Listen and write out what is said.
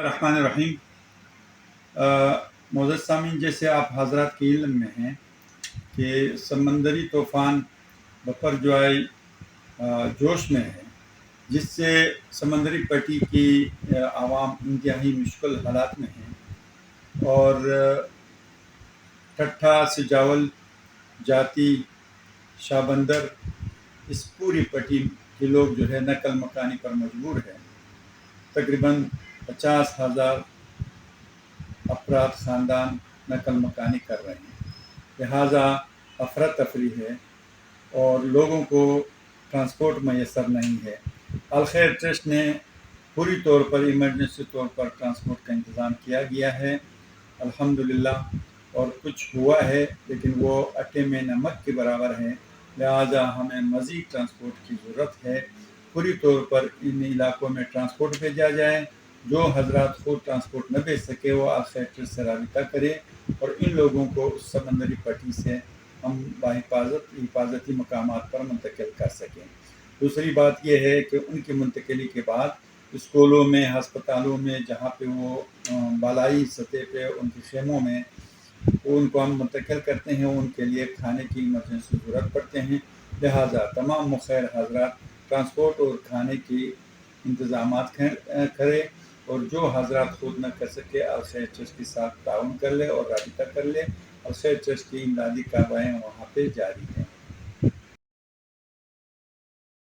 الرحمن الرحیم۔ معزز سامعین، جیسے آپ حضرات کے علم میں ہیں کہ سمندری طوفان بپرجوائے جوش میں ہے، جس سے سمندری پٹی کی عوام انتہائی مشکل حالات میں ہیں، اور ٹھٹھا، سجاول، جاتی، شابندر، اس پوری پٹی کے لوگ جو ہے نقل مکانی پر مجبور ہیں۔ تقریباً 50,000 افراد خاندان نقل مکانی کر رہے ہیں، لہٰذا افراتفری ہے اور لوگوں کو ٹرانسپورٹ میسر نہیں ہے۔ الخیر ٹرسٹ نے پوری طور پر ایمرجنسی طور پر ٹرانسپورٹ کا انتظام کیا گیا ہے، الحمدللہ، اور کچھ ہوا ہے لیکن وہ اٹے میں نمک کے برابر ہے، لہٰذا ہمیں مزید ٹرانسپورٹ کی ضرورت ہے۔ پوری طور پر ان علاقوں میں ٹرانسپورٹ بھیجا جائے۔ جو حضرات خود ٹرانسپورٹ نہ بھیج سکے وہ الخیر ٹرسٹ سے رابطہ کرے اور ان لوگوں کو سمندری پٹی سے ہم حفاظتی مقامات پر منتقل کر سکیں۔ دوسری بات یہ ہے کہ ان کی منتقلی کے بعد اسکولوں میں، ہسپتالوں میں، جہاں پہ وہ بالائی سطح پہ ان کے خیموں میں ان کو ہم منتقل کرتے ہیں، ان کے لیے کھانے کی ایمرجنسی ضرورت پڑتے ہیں، لہٰذا تمام مخیر حضرات ٹرانسپورٹ اور کھانے کی انتظامات کرے، اور جو حضرات خود نہ کر سکے الخیر ٹرسٹ کے ساتھ تعاون کر لے اور رابطہ کر لے۔ الخیر ٹرسٹ کی امدادی کارروائیاں وہاں پہ جاری ہیں۔